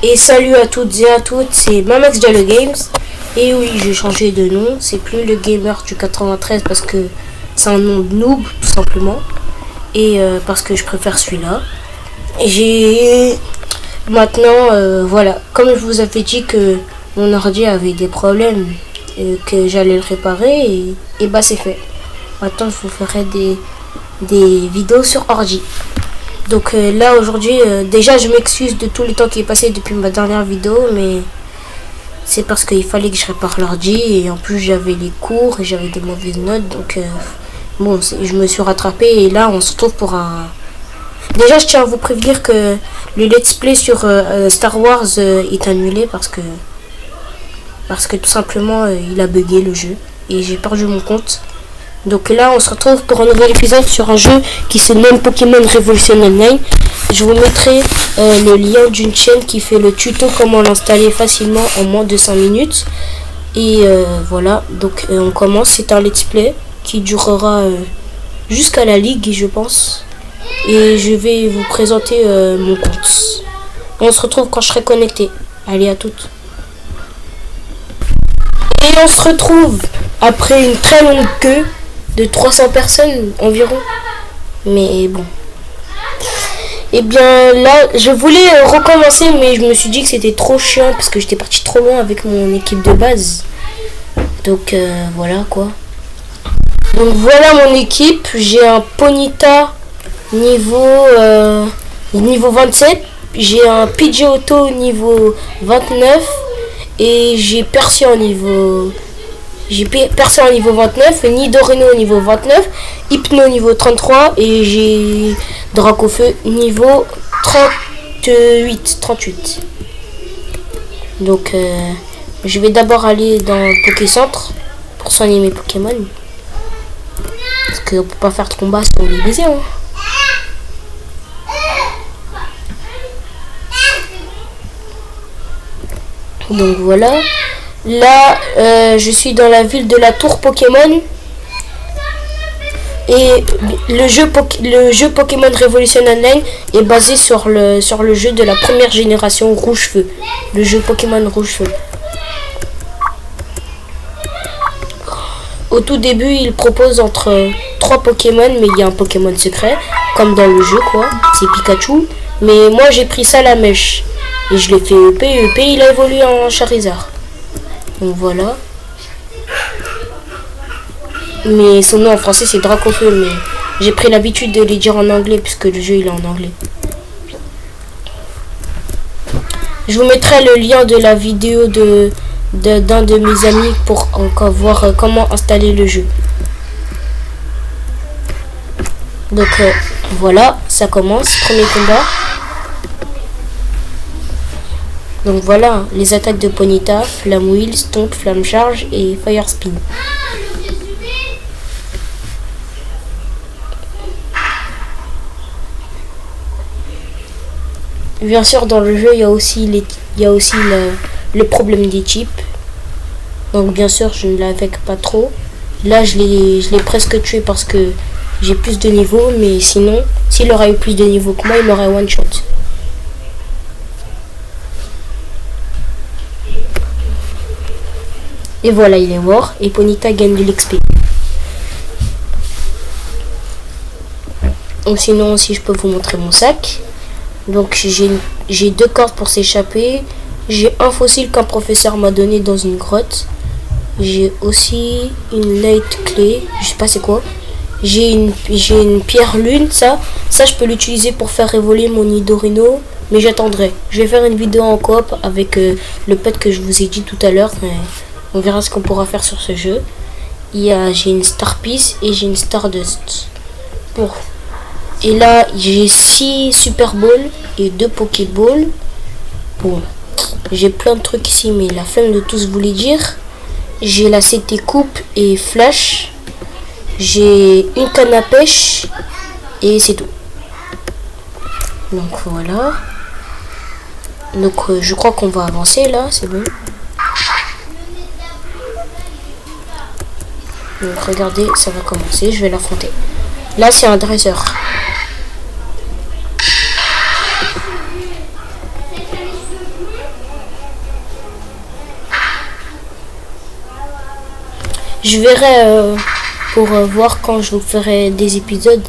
Et salut à toutes et à toutes, c'est Mamax Diallo Games. Et oui, j'ai changé de nom, c'est plus le gamer du 93 parce que c'est un nom de noob tout simplement. Et parce que je préfère celui-là. Et j'ai maintenant, voilà, comme je vous avais dit que mon ordi avait des problèmes et que j'allais le réparer, et bah c'est fait. Maintenant je vous ferai des vidéos sur ordi. Donc là aujourd'hui, déjà je m'excuse de tout le temps qui est passé depuis ma dernière vidéo, mais c'est parce qu'il fallait que je répare l'ordi et en plus j'avais les cours et j'avais des mauvaises notes, donc bon, je me suis rattrapé et là on se retrouve pour un... Déjà je tiens à vous prévenir que le let's play sur Star Wars est annulé parce que tout simplement il a bugué le jeu et j'ai perdu mon compte. Donc là on se retrouve pour un nouvel épisode sur un jeu qui se nomme Pokémon Revolution Online. Je vous mettrai le lien d'une chaîne qui fait le tuto comment l'installer facilement en moins de 5 minutes. Et voilà, donc on commence, c'est un let's play qui durera jusqu'à la ligue je pense. Et je vais vous présenter mon compte. On se retrouve quand je serai connecté. Allez, à toutes. Et on se retrouve après une très longue queue de 300 personnes environ. Mais bon. Et bien là, je voulais recommencer, mais je me suis dit que c'était trop chiant parce que j'étais parti trop loin avec mon équipe de base. Donc voilà quoi. Donc voilà mon équipe. J'ai un Ponyta niveau 27. J'ai un Pidgeotto niveau 29. Et j'ai Percy en niveau... J'ai Percy en niveau 29, Nidorino au niveau 29, Hypno niveau 33 et j'ai Dracofeu niveau 38. Donc je vais d'abord aller dans le Pokécentre pour soigner mes Pokémon. Parce qu'on peut pas faire de combat sans les baiser. Hein. Donc voilà. Là, je suis dans la ville de la Tour Pokémon. Et le jeu Pokémon Revolution Online est basé sur le jeu de la première génération Rouge Feu. Le jeu Pokémon Rouge Feu. Au tout début, il propose entre 3 Pokémon, mais il y a un Pokémon secret, comme dans le jeu quoi. C'est Pikachu. Mais moi j'ai pris ça la mèche. Et je l'ai fait EP, il a évolué en Charizard. Donc voilà. Mais son nom en français c'est Dracofeu, mais j'ai pris l'habitude de les dire en anglais puisque le jeu il est en anglais. Je vous mettrai le lien de la vidéo d'un de mes amis pour encore voir comment installer le jeu. Donc voilà, ça commence, premier combat. Donc voilà, les attaques de Ponyta, Flamme Wheel, Stomp, Flamme Charge et Fire Spin. Bien sûr, dans le jeu, il y a aussi le problème des types. Donc bien sûr, je ne l'avec pas trop. Là, je l'ai presque tué parce que j'ai plus de niveau. Mais sinon, s'il aurait eu plus de niveau que moi, il m'aurait one shot. Et voilà, il est mort. Et Ponyta gagne de l'XP. Ou sinon, si je peux vous montrer mon sac. Donc, j'ai 2 cordes pour s'échapper. J'ai un fossile qu'un professeur m'a donné dans une grotte. J'ai aussi une light clé. Je sais pas c'est quoi. J'ai une pierre lune. Ça je peux l'utiliser pour faire évoluer mon Nidorino. Mais j'attendrai. Je vais faire une vidéo en coop avec le pote que je vous ai dit tout à l'heure. On verra ce qu'on pourra faire sur ce jeu. J'ai une Star Piece et j'ai une Stardust. Bon. Et là, j'ai 6 Super Balls et 2 Pokéballs. Bon. J'ai plein de trucs ici, mais la flemme de tous vous les dire. J'ai la CT Coupe et Flash. J'ai une canne à pêche. Et c'est tout. Donc voilà. Donc je crois qu'on va avancer là, c'est bon. Donc regardez, ça va commencer, je vais l'affronter. Là c'est un dresseur. Je verrai pour voir quand je vous ferai des épisodes.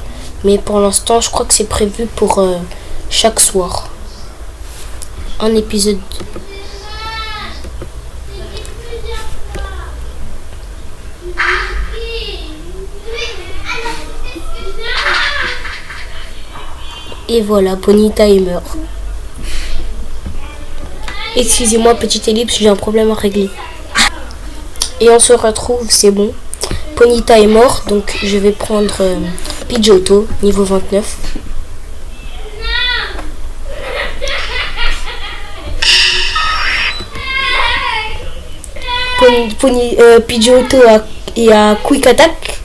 Mais pour l'instant, je crois que c'est prévu pour chaque soir. Un épisode. Et voilà, Ponyta est mort. Excusez-moi, petite ellipse, j'ai un problème à régler. Et on se retrouve, c'est bon. Ponyta est mort, donc je vais prendre Pidgeotto, niveau 29. Pidgeotto a Quick Attack.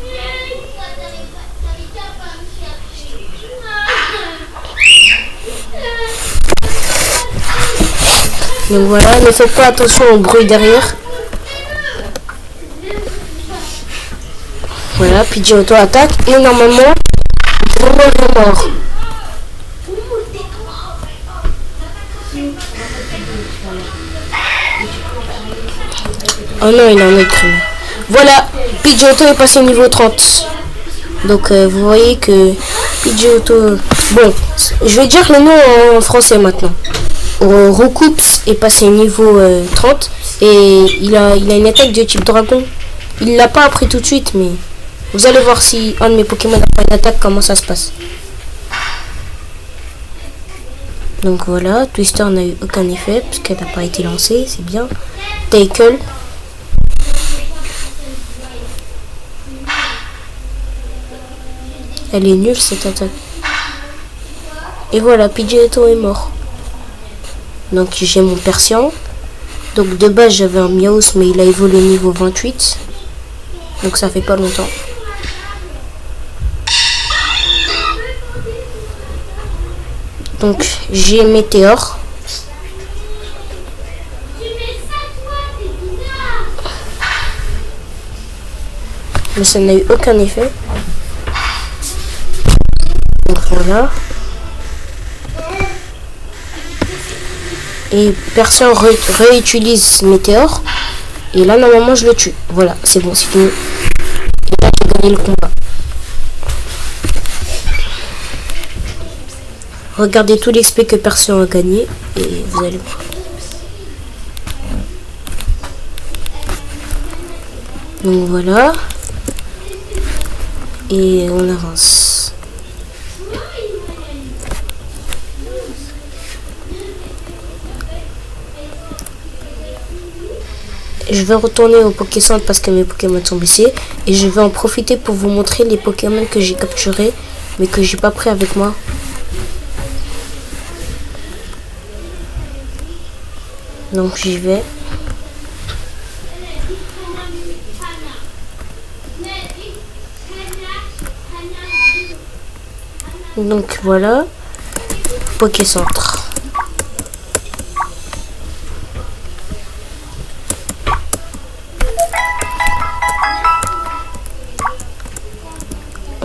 Donc voilà, ne faites pas attention au bruit derrière. Voilà, Pidgeotto attaque et normalement, Gromer est mort. Oh non, il a un autre crime. Voilà, Pidgeotto est passé au niveau 30. Donc vous voyez que Pidgeotto... Bon, je vais dire le nom en français maintenant. Roucoups est passé au niveau 30 et il a une attaque de type dragon. Il l'a pas appris tout de suite, mais vous allez voir si un de mes Pokémon a pas une attaque, comment ça se passe. Donc voilà, Twister n'a eu aucun effet puisqu'elle n'a pas été lancée, c'est bien. Tackle. Elle est nulle cette attaque. Et voilà, Pidgeotto est mort. Donc j'ai mon Persian. Donc de base j'avais un Meowth mais il a évolué niveau 28. Donc ça fait pas longtemps. Donc j'ai Météor. Mais ça n'a eu aucun effet. Donc voilà. Et personne réutilise Météor. Et là normalement je le tue. Voilà, c'est bon, c'est fini. Et là j'ai gagné le combat. Regardez tout l'XP que personne a gagné. Et vous allez voir. Donc voilà. Et on avance. Je vais retourner au Pokécentre parce que mes Pokémon sont blessés. Et je vais en profiter pour vous montrer les Pokémon que j'ai capturés. Mais que j'ai pas pris avec moi. Donc j'y vais. Donc voilà. Pokécentre.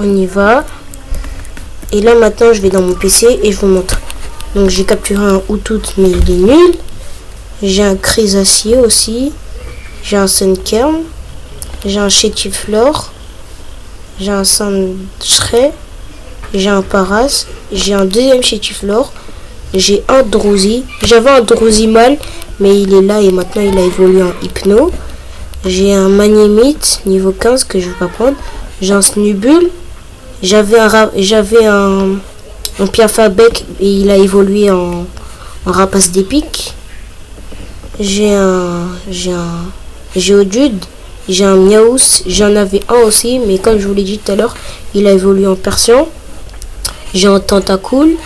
On y va. Et là maintenant je vais dans mon PC et je vous montre. Donc j'ai capturé un Hootout mais il est nul. J'ai un Chrysacier aussi. J'ai un Sunkern. J'ai un Chétiflore. J'ai un Sandshrew. J'ai un Paras. J'ai un deuxième Chétiflore. J'ai un Drowzee. J'avais un Drowzee mâle mais il est là et maintenant il a évolué en Hypno. J'ai un Magnemite niveau 15 que je vais pas prendre. J'ai un Snubbull. J'avais un Piafabec et il a évolué en Rapace d'épique. J'ai un Geodude. J'ai un Meowth. J'en avais un aussi, mais comme je vous l'ai dit tout à l'heure, il a évolué en Persian. J'ai un Tentacool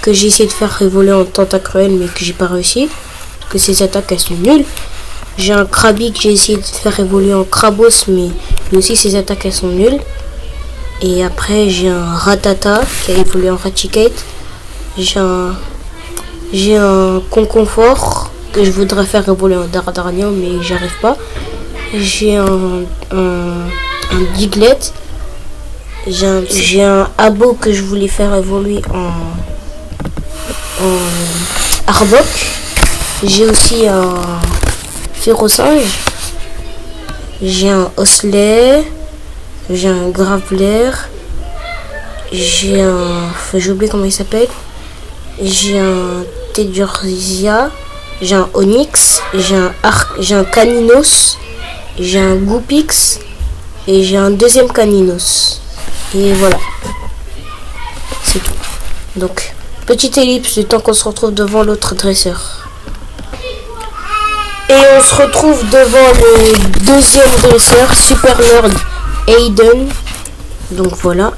que j'ai essayé de faire évoluer en Tentacruel, mais que j'ai pas réussi. Parce que ses attaques elles sont nulles. J'ai un Krabi que j'ai essayé de faire évoluer en Krabos, mais lui aussi ses attaques elles sont nulles. Et après j'ai un Rattata qui a évolué en Raticate. J'ai un Conconfort que je voudrais faire évoluer en Dardarnian mais j'arrive pas. J'ai un un Diglett. J'ai un abo que je voulais faire évoluer en Arbok. J'ai aussi un Férocinge. J'ai un Osselet. J'ai un Graveler. J'ai un... j'ai oublié comment il s'appelle. J'ai un Tedursia. J'ai un Onyx. J'ai un Caninos. J'ai un Goupix. Et j'ai un deuxième Caninos. Et voilà. C'est tout. Donc, petite ellipse du temps qu'on se retrouve devant l'autre dresseur. Et on se retrouve devant le deuxième dresseur, Super Lord Aiden. Donc voilà.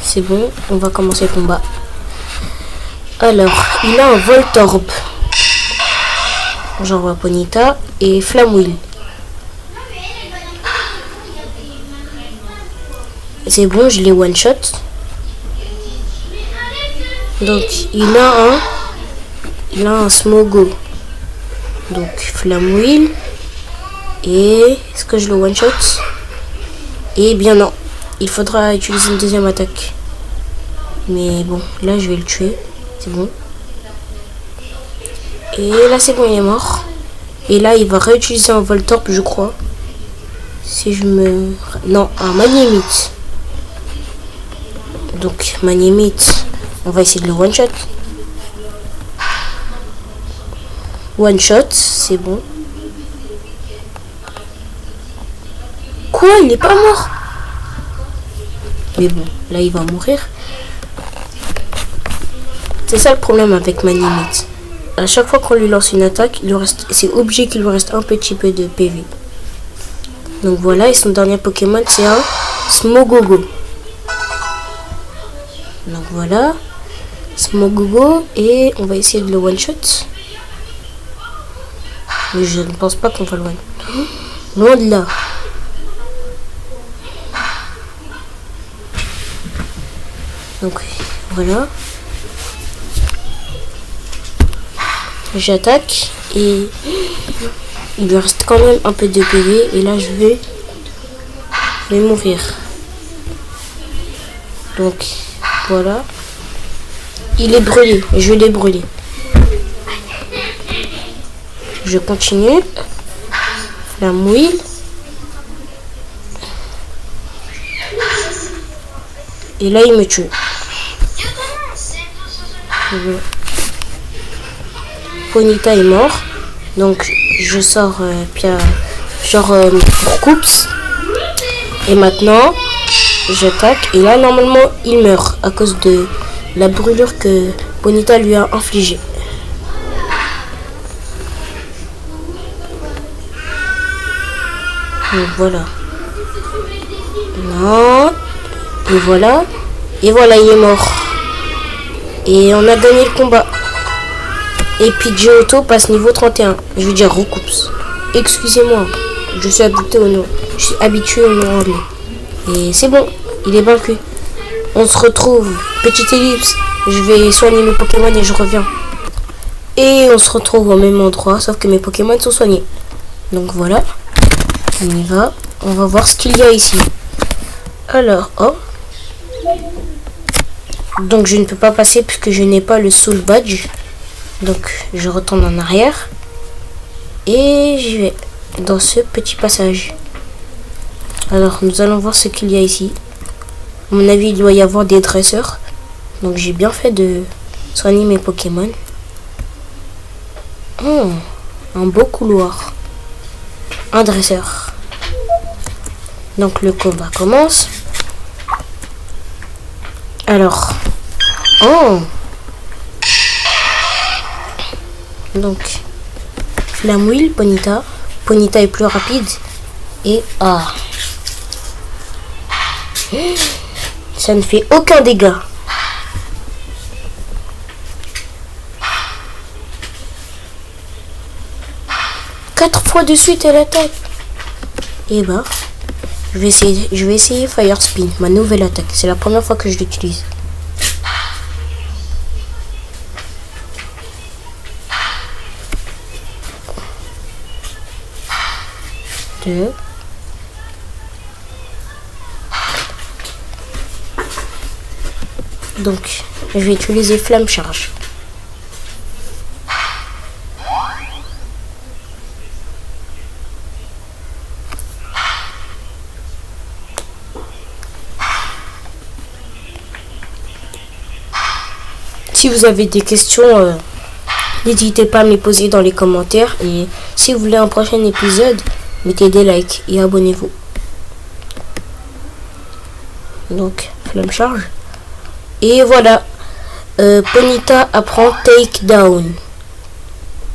C'est bon, on va commencer le combat. Alors, il a un Voltorb. J'envoie Ponyta et Flamwheel. C'est bon, je l'ai one shot. Donc il a un Smogo. Donc Flamwheel. Et est-ce que je le one shot? Eh bien non. Il faudra utiliser une deuxième attaque. Mais bon, là je vais le tuer. C'est bon. Et là c'est bon, il est mort. Et là il va réutiliser un Voltorb, je crois. Si je me... Non, un Magnemite. Donc Magnemite, on va essayer de le one shot. One shot, c'est bon. Quoi, il est pas mort? Mais bon, là il va mourir. C'est ça le problème avec Magnemite. À chaque fois qu'on lui lance une attaque, c'est obligé qu'il lui reste un petit peu de PV. Donc voilà, et son dernier Pokémon c'est un Smogogo. Donc voilà, Smogogo, et on va essayer de le one shot. Mais je ne pense pas qu'on va le one. Loin de là. Donc voilà. J'attaque et il lui reste quand même un peu de PV et là je vais mourir. Donc voilà. Il est brûlé, je l'ai brûlé. Je continue. La mouille. Et là il me tue. Voilà. Ponyta est mort. Donc je sors Coups. Et maintenant j'attaque. Et là normalement il meurt à cause de la brûlure que Ponyta lui a infligée. Donc voilà. Non. Et voilà. Et voilà, il est mort. Et on a gagné le combat. Et puis Johto passe niveau 31. Je veux dire Recoups. Excusez-moi. Je suis habitué au nom anglais. Et c'est bon. Il est vaincu. On se retrouve. Petite ellipse. Je vais soigner mes Pokémon et je reviens. Et on se retrouve au même endroit. Sauf que mes Pokémon sont soignés. Donc voilà. On y va. On va voir ce qu'il y a ici. Alors, oh. Donc je ne peux pas passer puisque je n'ai pas le Soul Badge. Donc je retourne en arrière. Et j'y vais dans ce petit passage. Alors nous allons voir ce qu'il y a ici. À mon avis il doit y avoir des dresseurs. Donc j'ai bien fait de soigner mes Pokémon. Oh, un beau couloir. Un dresseur. Donc le combat commence. Alors. Oh. Donc. Flamwheel, Ponyta. Ponyta est plus rapide. Et ah. Ça ne fait aucun dégât. Quatre fois de suite elle attaque. Et bah. Je vais essayer Fire Spin, ma nouvelle attaque. C'est la première fois que je l'utilise. 2. Donc, je vais utiliser flamme charge. Si vous avez des questions, n'hésitez pas à me les poser dans les commentaires. Et si vous voulez un prochain épisode, mettez des likes et abonnez-vous. Donc, flamme charge. Et voilà. Ponyta apprend take down.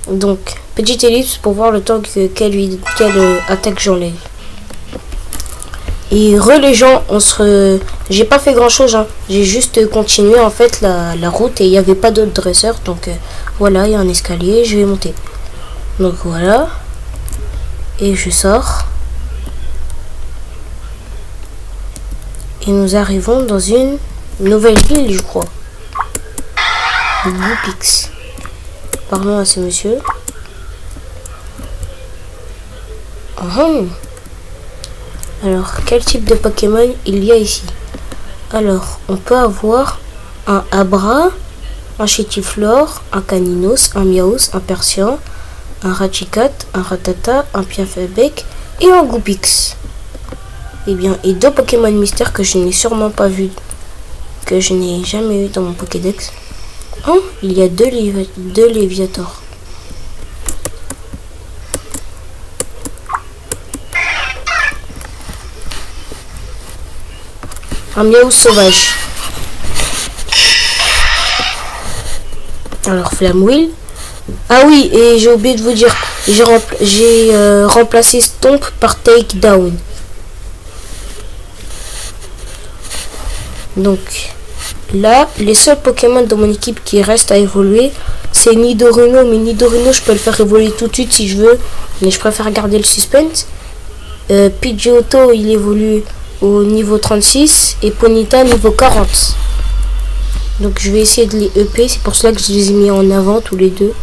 Donc, petite ellipse pour voir le temps quelle attaque j'enlève. Et les gens, j'ai pas fait grand chose, hein. J'ai juste continué en fait la route et il n'y avait pas d'autres dresseurs. Donc voilà, il y a un escalier, je vais monter. Donc voilà. Et je sors. Et nous arrivons dans une nouvelle ville, je crois. Goopix. Parlons à ce monsieur. Alors, quel type de Pokémon il y a ici? Alors, on peut avoir un Abra, un Chétiflore, un Caninos, un Miaos, un Persian, un Rachikat, un Ratata, un Piafebec et un Goopix. Et bien, et 2 Pokémon mystères que je n'ai sûrement pas vu, que je n'ai jamais eu dans mon Pokédex. Oh, il y a 2 Léviators. Un Miaou sauvage. Alors, Flamme-Wheel. Ah oui, et j'ai oublié de vous dire, j'ai remplacé Stomp par Take Down. Donc, là, les seuls Pokémon de mon équipe qui restent à évoluer, c'est Nidorino. Mais Nidorino, je peux le faire évoluer tout de suite si je veux, mais je préfère garder le suspense. Pidgeotto, il évolue au niveau 36 et Ponyta niveau 40. Donc je vais essayer de les EP, c'est pour cela que je les ai mis en avant tous les deux.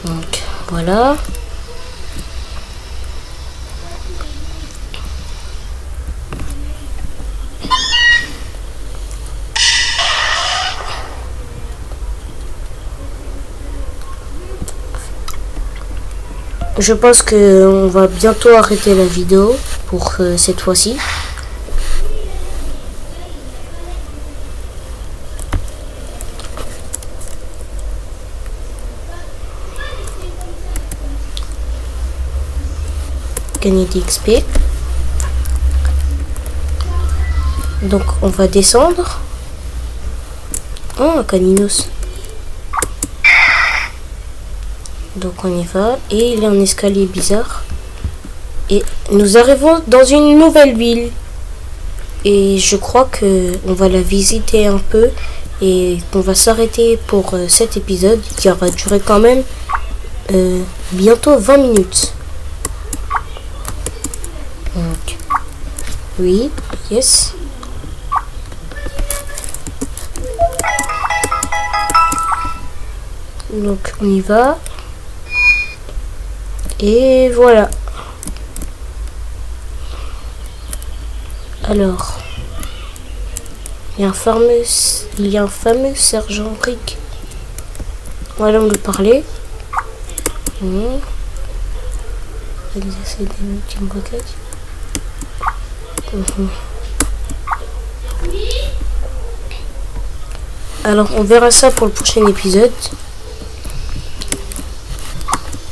Donc voilà. Je pense qu'on va bientôt arrêter la vidéo pour cette fois-ci. Gagner des XP. Donc on va descendre. Oh, un Caninos. Donc on y va. Et il y a un escalier bizarre. Et nous arrivons dans une nouvelle ville. Et je crois que on va la visiter un peu. Et qu'on va s'arrêter pour cet épisode qui va durer quand même bientôt 20 minutes. Donc, oui, yes. Donc on y va. Et voilà. Alors, il y a un fameux sergent Rick. Voilà, on lui parler. Exercer des ultimes requêtes. Alors, on verra ça pour le prochain épisode.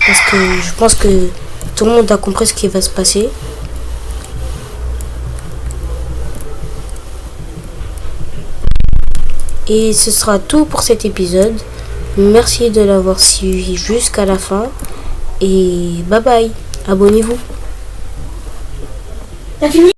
Parce que je pense que tout le monde a compris ce qui va se passer. Et ce sera tout pour cet épisode. Merci de l'avoir suivi jusqu'à la fin. Et bye bye. Abonnez-vous. T'as fini ?